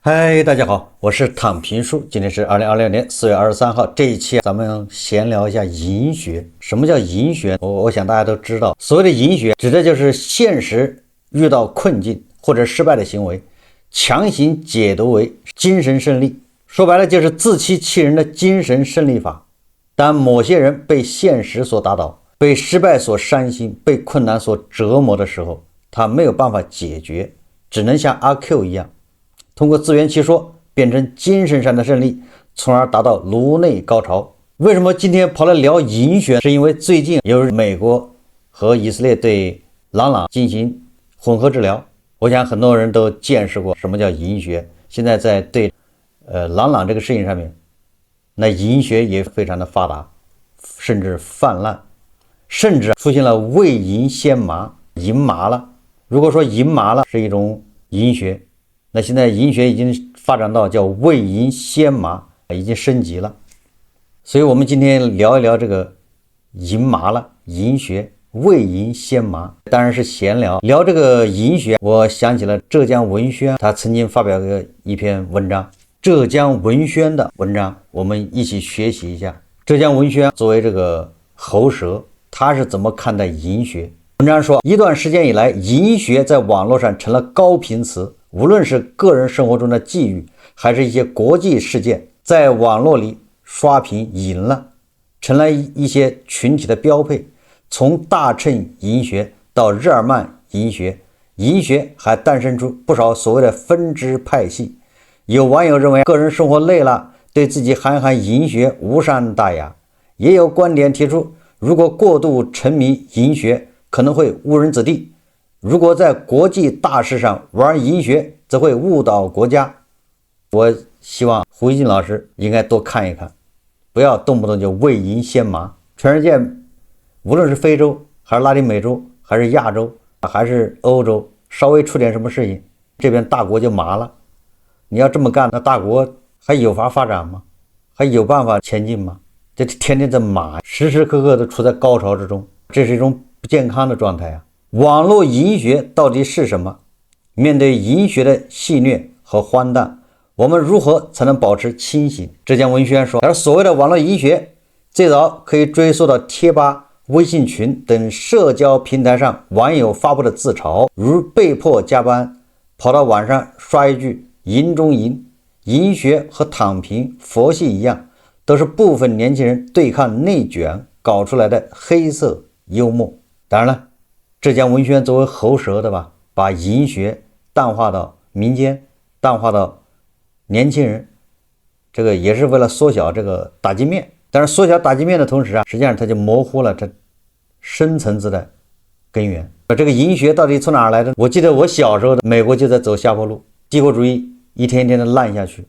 嗨，大家好，我是躺平叔。今天是2026年4月23号。这一期咱们闲聊一下银学。什么叫银学？我想大家都知道，所谓的银学指的就是现实遇到困境或者失败的行为，强行解读为精神胜利。说白了就是自欺欺人的精神胜利法。当某些人被现实所打倒，被失败所伤心，被困难所折磨的时候，他没有办法解决，只能像阿 Q 一样，通过自圆其说变成精神上的胜利，从而达到颅内高潮。为什么今天跑来聊银学？是因为最近有美国和以色列对朗进行混合治疗。我想很多人都见识过什么叫银学。现在在对朗这个事情上面，那银学也非常的发达，甚至泛滥，甚至出现了为银先麻，银麻了。如果说银麻了是一种银学，那现在银学已经发展到叫为银先麻，已经升级了。所以我们今天聊一聊这个银麻了，银学为银先麻，当然是闲聊。聊这个银学，我想起了浙江文轩，他曾经发表过一篇文章，浙江文轩的文章，我们一起学习一下。浙江文轩作为这个喉舌，他是怎么看待银学？文章说，一段时间以来，银学在网络上成了高频词，无论是个人生活中的际遇，还是一些国际事件，在网络里刷屏赢了，成了一些群体的标配。从大乘银学到日耳曼银学，银学还诞生出不少所谓的分支派系。有网友认为个人生活累了，对自己喊喊银学无伤大雅。也有观点提出，如果过度沉迷银学，可能会误人子弟。如果在国际大事上玩银学，则会误导国家。我希望胡锡进老师应该多看一看，不要动不动就为银先麻。全世界无论是非洲还是拉丁美洲还是亚洲还是欧洲，稍微出点什么事情，这边大国就麻了。你要这么干，那大国还有法发展吗？还有办法前进吗？这天天在麻，时时刻刻都处在高潮之中，这是一种不健康的状态啊！网络银学到底是什么？面对银学的戏谑和荒诞，我们如何才能保持清醒？浙江文轩说，而所谓的网络银学，最早可以追溯到贴吧、微信群等社交平台上网友发布的自嘲，如被迫加班，跑到网上刷一句银中银。银学和躺平、佛系一样，都是部分年轻人对抗内卷搞出来的黑色幽默。当然了，浙江文轩作为喉舌的吧，把银学淡化到民间，淡化到年轻人，这个也是为了缩小这个打击面。但是缩小打击面的同时啊，实际上它就模糊了这深层次的根源。这个银学到底从哪儿来的？我记得我小时候的美国就在走下坡路，帝国主义一天一天的烂下去，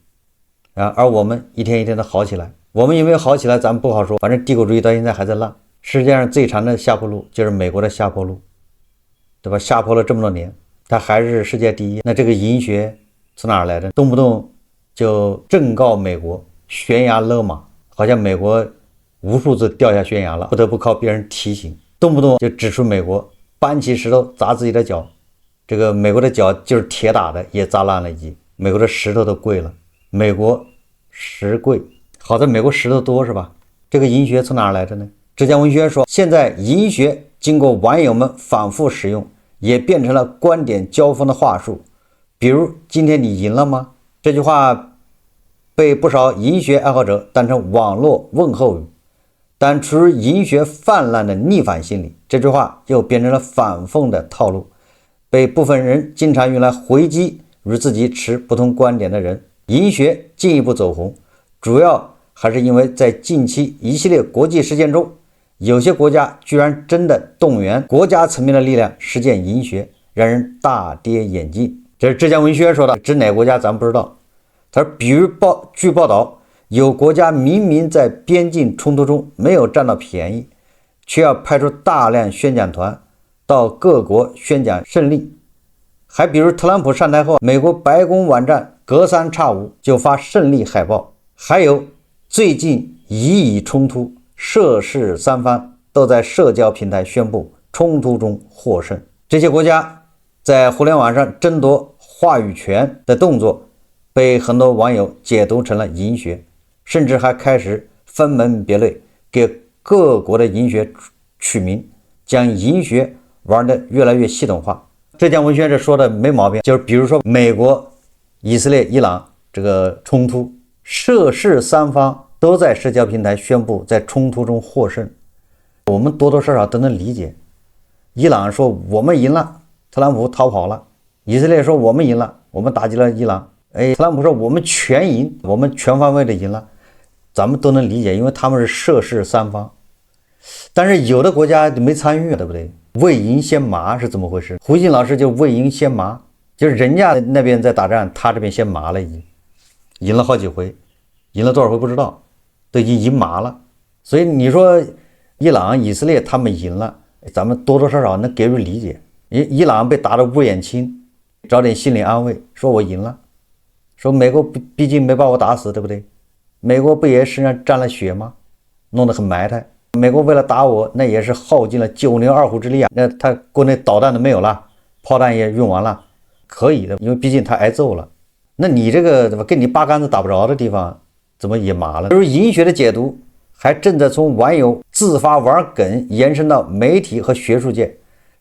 而我们一天一天的好起来。我们有没有好起来咱们不好说，反正帝国主义到现在还在烂。世界上最长的下坡路就是美国的下坡路，对吧？下坡了这么多年，它还是世界第一。那这个银学从哪儿来的？动不动就正告美国悬崖勒马，好像美国无数次掉下悬崖了，不得不靠别人提醒。动不动就指出美国搬起石头砸自己的脚，这个美国的脚就是铁打的，也砸烂了一级。美国的石头都贵了，美国石贵，好在美国石头多是吧？这个银学从哪儿来的呢？浙江文轩说，现在银学经过网友们反复使用，也变成了观点交锋的话术。比如今天你赢了吗？这句话被不少银学爱好者当成网络问候语，但出于银学泛滥的逆反心理，这句话又变成了反讽的套路，被部分人经常用来回击与自己持不同观点的人。银学进一步走红，主要还是因为在近期一系列国际事件中，有些国家居然真的动员国家层面的力量实践银学，让人大跌眼镜。这是浙江文轩说的，指哪个国家咱不知道。他说，比如据报道，有国家明明在边境冲突中没有占到便宜，却要派出大量宣讲团到各国宣讲胜利。还比如特朗普上台后，美国白宫网站隔三差五就发胜利海报。还有最近以冲突，涉事三方都在社交平台宣布冲突中获胜。这些国家在互联网上争夺话语权的动作，被很多网友解读成了银学，甚至还开始分门别类，给各国的银学取名，将银学玩得越来越系统化。浙江文轩这说的没毛病，就是比如说美国、以色列、伊朗这个冲突，涉事三方都在社交平台宣布在冲突中获胜，我们多多少少都能理解。伊朗说我们赢了，特朗普逃跑了；以色列说我们赢了，我们打击了伊朗。特朗普说我们全赢，我们全方位的赢了，咱们都能理解，因为他们是涉事三方。但是有的国家就没参与，对不对？为赢先麻是怎么回事？胡锦老师就为赢先麻，就是人家那边在打仗，他这边先麻了，已经赢了好几回，赢了多少回不知道，都已经赢麻了。所以你说伊朗、以色列他们赢了，咱们多多少少能给予理解。伊朗被打得乌眼青，找点心理安慰，说我赢了，说美国毕竟没把我打死，对不对？美国不也身上沾了血吗？弄得很埋汰。美国为了打我，那也是耗尽了九牛二虎之力啊！那他国内导弹都没有了，炮弹也用完了，可以的，因为毕竟他挨揍了。那你这个怎么跟你八竿子打不着的地方，怎么也麻了？就是银学的解读，还正在从网友自发玩梗延伸到媒体和学术界。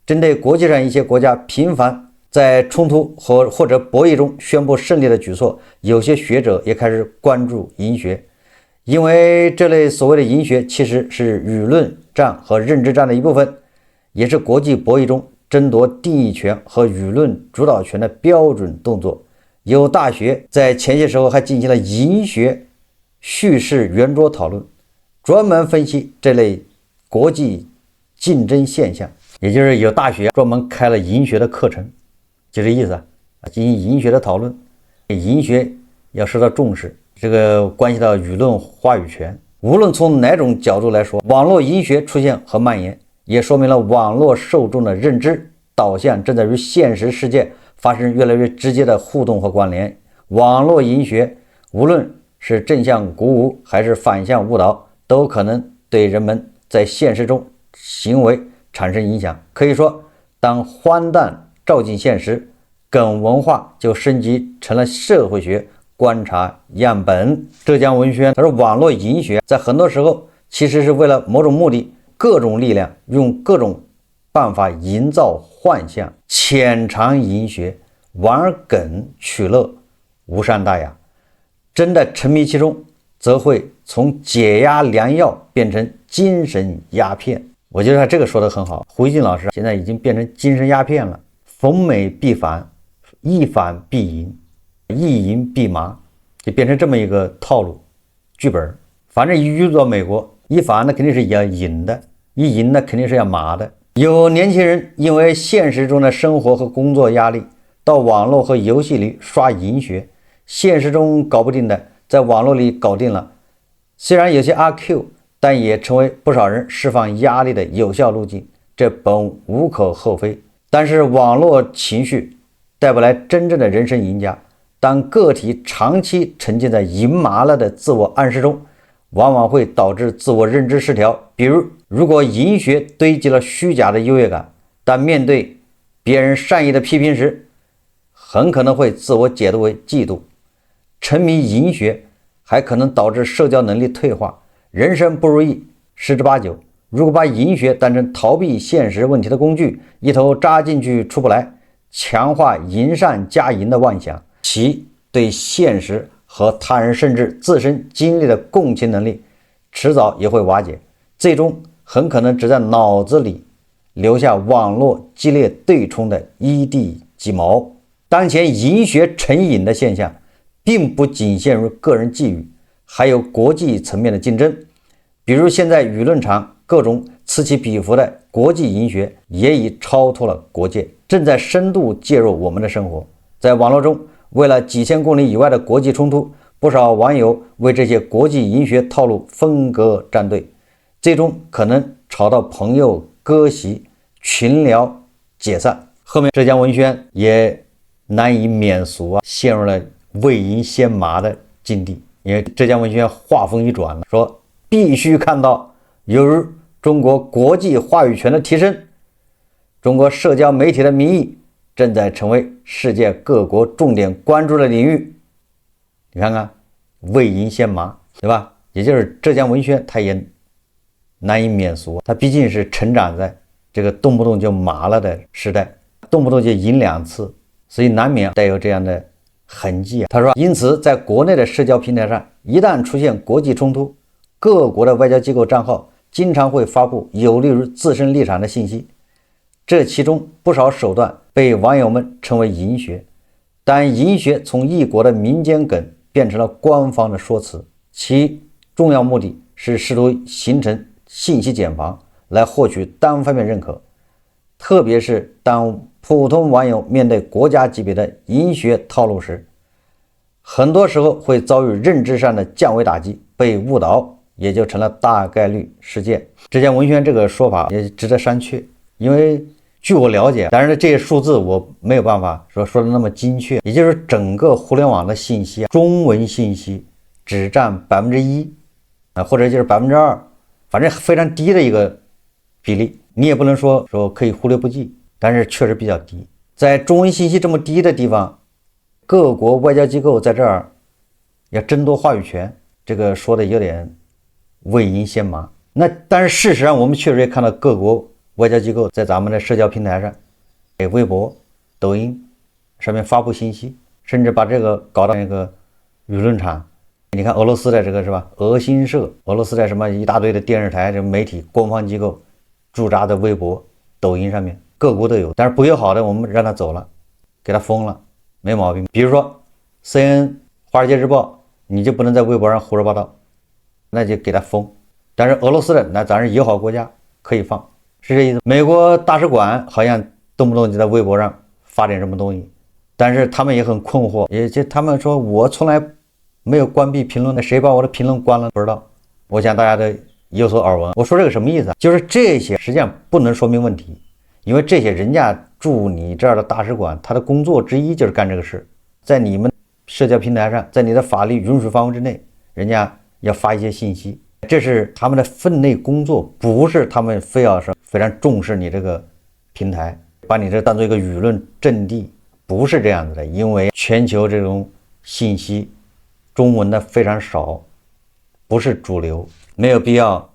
针对国际上一些国家频繁在冲突或者博弈中宣布胜利的举措，有些学者也开始关注银学。因为这类所谓的银学其实是舆论战和认知战的一部分，也是国际博弈中争夺定义权和舆论主导权的标准动作。有大学在前些时候还进行了银学叙事圆桌讨论，专门分析这类国际竞争现象，也就是有大学专门开了银学的课程，就这意思啊，进行银学的讨论。银学要受到重视，这个关系到舆论话语权。无论从哪种角度来说，网络银学出现和蔓延，也说明了网络受众的认知导向正在与现实世界发生越来越直接的互动和关联。网络银学无论是正向鼓舞还是反向误导，都可能对人们在现实中行为产生影响。可以说，当荒诞照进现实，梗文化就升级成了社会学观察样本。浙江文轩他说，网络银学在很多时候其实是为了某种目的，各种力量用各种办法营造幻象，浅尝银学，玩梗取乐，无伤大雅。真的沉迷其中，则会从解压良药变成精神鸦片。我觉得他这个说的很好，胡一静老师现在已经变成精神鸦片了，逢美必反，一反必赢，一赢必麻，就变成这么一个套路剧本。反正一遇到美国，一反那肯定是要赢的，一赢那肯定是要麻的。有年轻人因为现实中的生活和工作压力，到网络和游戏里刷银学，现实中搞不定的，在网络里搞定了。虽然有些阿 Q， 但也成为不少人释放压力的有效路径，这本无可厚非。但是网络情绪带不来真正的人生赢家。当个体长期沉浸在赢麻了的自我暗示中，往往会导致自我认知失调。比如，如果银学堆积了虚假的优越感，但面对别人善意的批评时，很可能会自我解读为嫉妒。沉迷银学还可能导致社交能力退化，人生不如意十之八九。如果把银学当成逃避现实问题的工具，一头扎进去出不来，强化赢上加赢的妄想，其对现实和他人甚至自身经历的共情能力迟早也会瓦解，最终很可能只在脑子里留下网络激烈对冲的一地鸡毛。当前银学成瘾的现象并不仅限于个人际遇，还有国际层面的竞争。比如现在舆论场各种此起彼伏的国际银学也已超脱了国界，正在深度介入我们的生活。在网络中，为了几千公里以外的国际冲突，不少网友为这些国际银学套路分割站队，最终可能吵到朋友割席，群聊解散。后面浙江文轩也难以免俗陷入了为赢先麻的境地。因为浙江文轩话锋一转了，说必须看到由于中国国际话语权的提升，中国社交媒体的民意正在成为世界各国重点关注的领域。你看看魏银先麻，对吧？也就是浙江文学它也难以免俗，它毕竟是成长在这个动不动就麻了的时代，动不动就赢2次，所以难免带有这样的痕迹。他说，因此在国内的社交平台上，一旦出现国际冲突，各国的外交机构账号经常会发布有利于自身立场的信息，这其中不少手段被网友们称为银学，但银学从一国的民间梗变成了官方的说辞，其重要目的是试图形成信息茧房来获取单方面认可，特别是当普通网友面对国家级别的银学套路时，很多时候会遭遇认知上的降维打击，被误导，也就成了大概率事件。浙江文轩这个说法也值得商榷，因为据我了解，当然这些数字我没有办法说的那么精确，也就是整个互联网的信息，中文信息只占1%或者就是2%，反正非常低的一个比例。你也不能说可以忽略不计，但是确实比较低。在中文信息这么低的地方，各国外交机构在这儿要争夺话语权，这个说的有点魏银先麻。那但是事实上我们确实也看到各国外交机构在咱们的社交平台上，微博、抖音上面发布信息，甚至把这个搞到那个舆论场。你看俄罗斯的这个是吧？俄新社，俄罗斯的什么一大堆的电视台、这媒体、官方机构驻扎在微博、抖音上面，各国都有。但是不友好的我们让他走了，给他封了，没毛病。比如说 CNN、华尔街日报，你就不能在微博上胡说八道，那就给他封。但是俄罗斯的那咱是友好国家，可以放，是这意思。美国大使馆好像动不动就在微博上发点什么东西，但是他们也很困惑，也就他们说我从来没有关闭评论的，谁把我的评论关了不知道。我想大家都有所耳闻。我说这个什么意思？就是这些实际上不能说明问题，因为这些人家驻你这儿的大使馆，他的工作之一就是干这个事，在你们社交平台上，在你的法律允许范围之内，人家要发一些信息，这是他们的分内工作，不是他们非要是非常重视你这个平台，把你这当做一个舆论阵地，不是这样子的。因为全球这种信息中文的非常少，不是主流，没有必要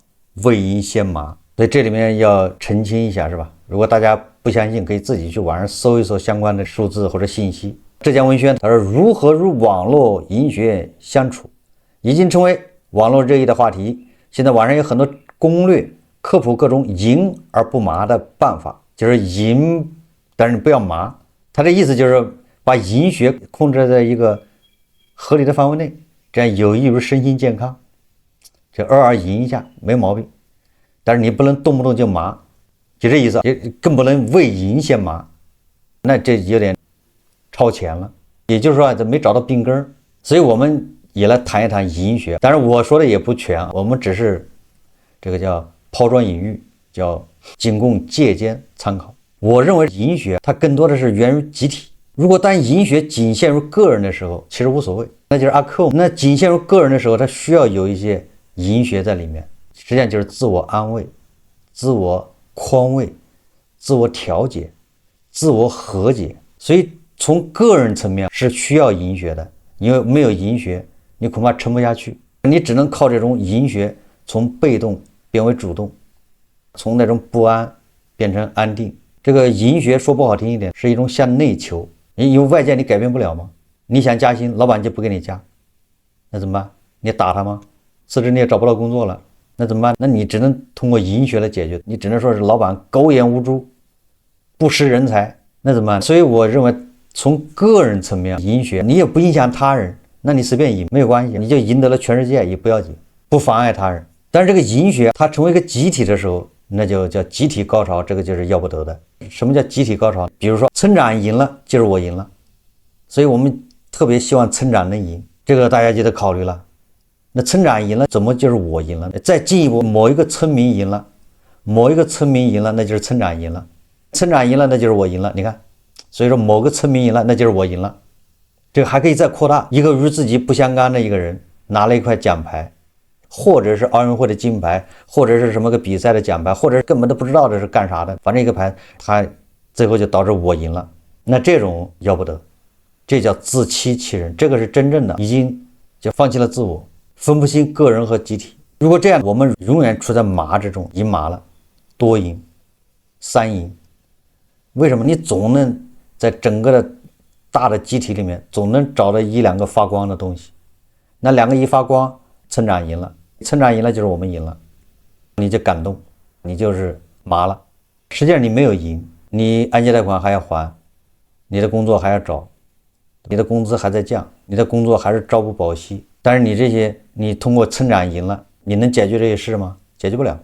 魏银先麻。所以这里面要澄清一下，是吧？如果大家不相信，可以自己去网上搜一搜相关的数字或者信息。浙江文轩他说，如何与网络银学相处已经成为网络热议的话题。现在网上有很多攻略科普各种银而不麻的办法，就是银但是你不要麻。他的意思就是把银学控制在一个合理的范围内，这样有益于身心健康，就偶尔赢一下没毛病，但是你不能动不动就麻，就这意思，更不能为赢先麻，那这有点超前了。也就是说这没找到病根，所以我们也来谈一谈银学。当然我说的也不全，我们只是这个叫抛砖引玉，叫仅供借鉴参考。我认为银学它更多的是源于集体，如果当银学仅限于个人的时候，其实无所谓，那就是阿 Q。那仅限于个人的时候，它需要有一些银学在里面，实际上就是自我安慰、自我宽慰、自我调节、自我和解。所以从个人层面是需要银学的，因为没有银学，你恐怕撑不下去。你只能靠这种银学从被动变为主动，从那种不安变成安定。这个银学说不好听一点，是一种向内求。因为外界你改变不了吗？你想加薪，老板就不给你加，那怎么办？你打他吗？辞职你也找不到工作了，那怎么办？那你只能通过银学来解决，你只能说是老板狗眼无珠，不识人才，那怎么办？所以我认为从个人层面银学，你也不影响他人，那你随便赢没有关系，你就赢得了全世界也不要紧，不妨碍他人。但是这个银学它成为一个集体的时候，那就叫集体高潮，这个就是要不得的。什么叫集体高潮？比如说村长赢了就是我赢了，所以我们特别希望村长能赢，这个大家就得考虑了。那村长赢了怎么就是我赢了？再进一步，某一个村民赢了，某一个村民赢了，那就是村长赢了，村长赢了那就是我赢了。你看，所以说某个村民赢了那就是我赢了。这个还可以再扩大，一个与自己不相干的一个人拿了一块奖牌，或者是奥运会的金牌，或者是什么个比赛的奖牌，或者是根本都不知道这是干啥的，反正一个牌他最后就导致我赢了，那这种要不得，这叫自欺欺人，这个是真正的已经就放弃了自我，分不清个人和集体。如果这样，我们永远处在麻之中，赢麻了，多赢、三赢。为什么？你总能在整个的大的集体里面，总能找到一两个发光的东西。那两个一发光，村长赢了，村长赢了就是我们赢了，你就感动，你就是麻了。实际上你没有赢，你按揭贷款还要还，你的工作还要找，你的工资还在降，你的工作还是朝不保夕。但是你这些，你通过村长赢了，你能解决这些事吗？解决不了。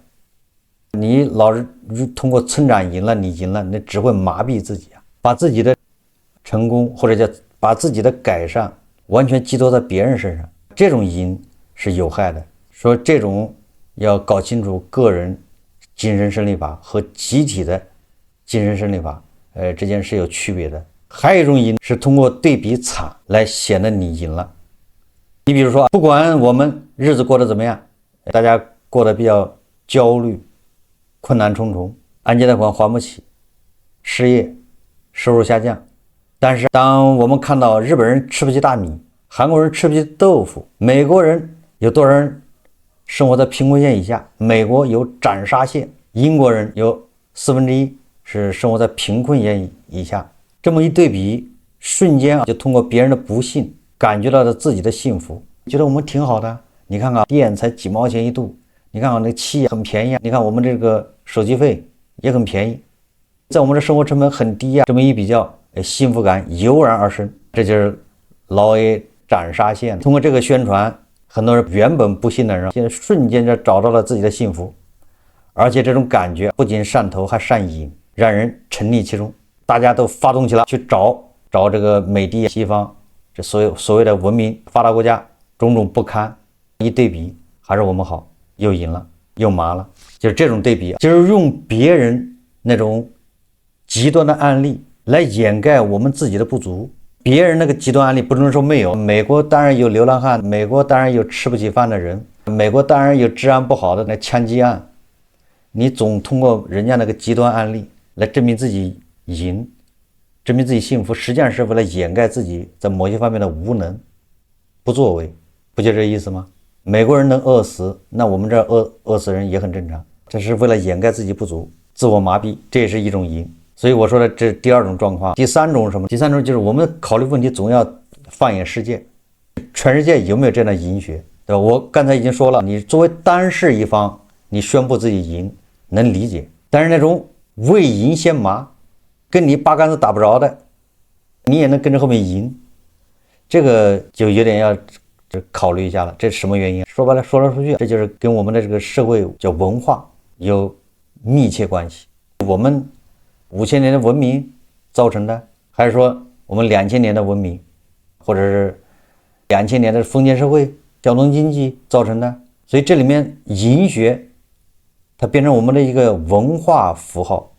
你老是通过村长赢了，你赢了，你只会麻痹自己啊，把自己的成功或者叫把自己的改善完全寄托在别人身上，这种赢是有害的。说这种要搞清楚个人精神胜利法和集体的精神胜利法，这件事有区别的。还有一种赢是通过对比惨来显得你赢了。你比如说，不管我们日子过得怎么样，大家过得比较焦虑，困难重重，按揭贷款还不起，失业，收入下降。但是当我们看到日本人吃不起大米，韩国人吃不起豆腐，美国人有多少人生活在贫困线以下，美国有斩杀线，英国人有1/4是生活在贫困线以下。这么一对比，瞬间就通过别人的不幸感觉到了自己的幸福，觉得我们挺好的。你看看电才几毛钱一度，你看看那气也很便宜啊，你看我们这个手机费也很便宜，在我们的生活成本很低啊。这么一比较，幸福感油然而生，这就是劳 A 斩杀线。通过这个宣传，很多人原本不幸的人，现在瞬间就找到了自己的幸福，而且这种感觉不仅上头，还上瘾，让人沉溺其中。大家都发动起来去找这个美帝西方这所谓的文明发达国家种种不堪，一对比还是我们好，又赢了，又麻了。就是这种对比，就是用别人那种极端的案例来掩盖我们自己的不足。别人那个极端案例不能说没有，美国当然有流浪汉，美国当然有吃不起饭的人，美国当然有治安不好的那枪击案。你总通过人家那个极端案例来证明自己赢，证明自己幸福，实际上是为了掩盖自己在某些方面的无能不作为，不就这意思吗？美国人能饿死，那我们这饿死人也很正常，这是为了掩盖自己不足，自我麻痹，这也是一种赢。所以我说的这是第二种状况。第三种是什么？第三种就是我们考虑问题总要放眼世界，全世界有没有这样的赢学，对吧？我刚才已经说了，你作为单势一方，你宣布自己赢能理解，但是那种为赢先麻，跟你八竿子打不着的，你也能跟着后面赢，这个就有点要考虑一下了。这是什么原因？说白了，说来说去，这就是跟我们的这个社会叫文化有密切关系。我们5000年的文明造成的，还是说我们2000年的文明，或者是2000年的封建社会、交通经济造成的？所以这里面赢学它变成我们的一个文化符号，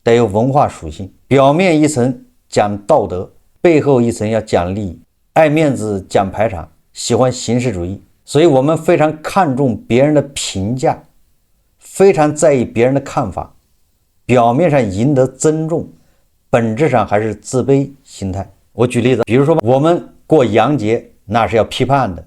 带有文化属性。表面一层讲道德，背后一层要讲利益，爱面子讲排场，喜欢形式主义。所以我们非常看重别人的评价，非常在意别人的看法，表面上赢得尊重，本质上还是自卑心态。我举例子，比如说我们过洋节，那是要批判的。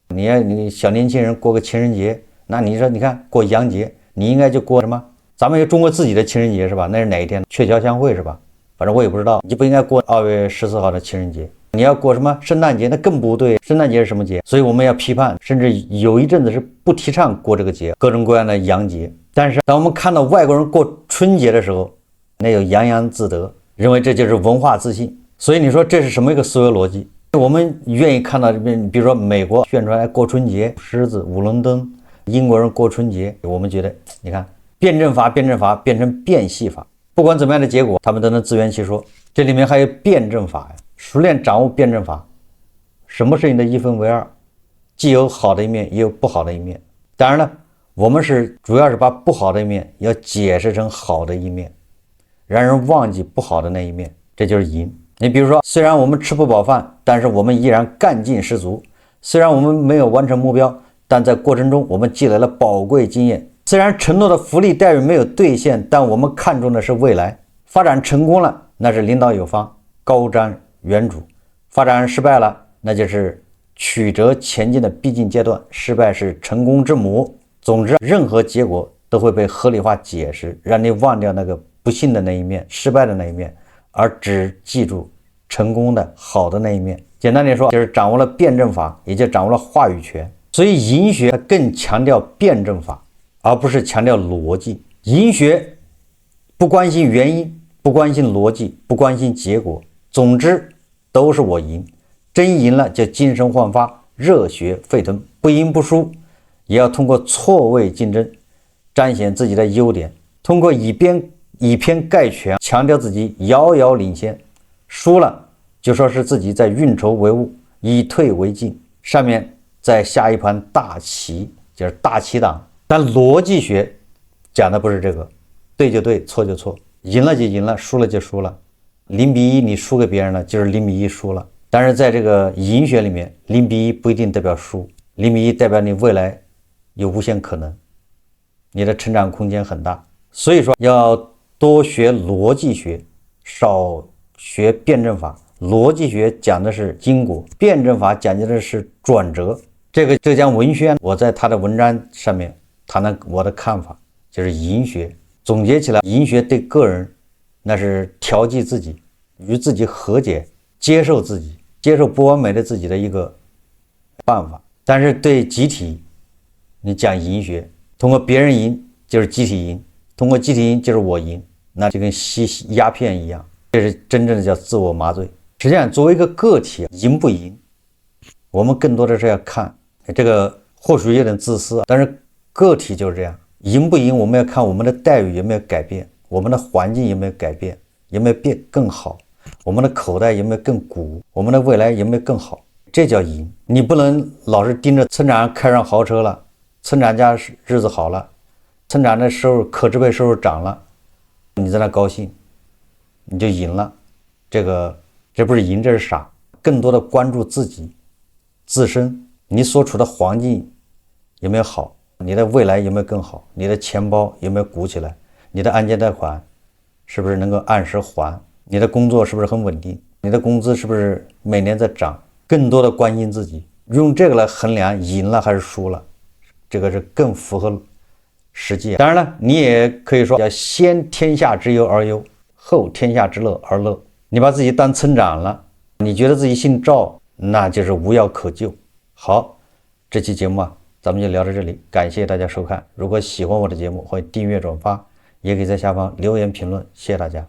你小年轻人过个情人节，那你说你看过洋节，你应该就过什么？咱们有中国自己的情人节是吧？那是哪一天？鹊桥相会是吧？反正我也不知道。你不应该过2月14号的情人节，你要过什么圣诞节？那更不对。圣诞节是什么节？所以我们要批判，甚至有一阵子是不提倡过这个节，各种各样的洋节。但是当我们看到外国人过春节的时候，那有洋洋自得，认为这就是文化自信。所以你说这是什么一个思维逻辑？我们愿意看到这边，比如说美国宣传过春节，狮子、舞龙灯；英国人过春节，我们觉得你看辩证法变成辩系法，不管怎么样的结果，他们都能自圆其说。这里面还有辩证法呀，熟练掌握辩证法，什么事情的一分为二，既有好的一面，也有不好的一面。当然了，我们主要是把不好的一面要解释成好的一面，让人忘记不好的那一面，这就是赢。你比如说，虽然我们吃不饱饭，但是我们依然干劲十足；虽然我们没有完成目标，但在过程中我们积累了宝贵经验；虽然承诺的福利待遇没有兑现，但我们看重的是未来。发展成功了，那是领导有方，高瞻远瞩；发展失败了，那就是曲折前进的必经阶段，失败是成功之母。总之，任何结果都会被合理化解释，让你忘掉那个不幸的那一面，失败的那一面，而只记住成功的好的那一面。简单点说，就是掌握了辩证法，也就掌握了话语权。所以银学它更强调辩证法，而不是强调逻辑。银学不关心原因，不关心逻辑，不关心结果，总之都是我赢。真赢了就精神焕发，热血沸腾；不赢不输，也要通过错位竞争彰显自己的优点，通过以偏概全强调自己遥遥领先。输了就说是自己在运筹帷幄，以退为进，上面再下一盘大棋，就是大棋党。但逻辑学讲的不是这个，对就对，错就错，赢了就赢了，输了就输了。0-1你输给别人了，就是0-1输了。但是在这个银学里面，0-1不一定代表输，0-1代表你未来有无限可能，你的成长空间很大。所以说要多学逻辑学，少学辩证法。逻辑学讲的是因果，辩证法讲究的是转折。这个浙江文轩我在他的文章上面谈了我的看法，就是银学。总结起来，银学对个人那是调剂自己，与自己和解，接受自己，接受不完美的自己的一个办法。但是对集体，你讲银学，通过别人赢就是集体赢，通过集体赢就是我赢，那就跟吸鸦片一样，这是真正的叫自我麻醉。实际上作为一个个体，赢不赢我们更多的是要看这个，或许有点自私，但是个体就是这样，赢不赢我们要看我们的待遇有没有改变，我们的环境有没有改变，有没有变更好，我们的口袋有没有更鼓，我们的未来有没有更好，这叫赢。你不能老是盯着村长开上豪车了，村长家日子好了，村长的收入可支配收入涨了，你在那高兴你就赢了，这不是赢，这是傻。更多的关注自己自身，你所处的环境有没有好，你的未来有没有更好，你的钱包有没有鼓起来，你的按揭贷款是不是能够按时还，你的工作是不是很稳定，你的工资是不是每年在涨。更多的关心自己，用这个来衡量赢了还是输了，这个是更符合实际。当然了，你也可以说要先天下之忧而忧，后天下之乐而乐。你把自己当村长了，你觉得自己姓赵，那就是无药可救。好，这期节目咱们就聊到这里，感谢大家收看。如果喜欢我的节目，欢迎订阅转发，也可以在下方留言评论，谢谢大家。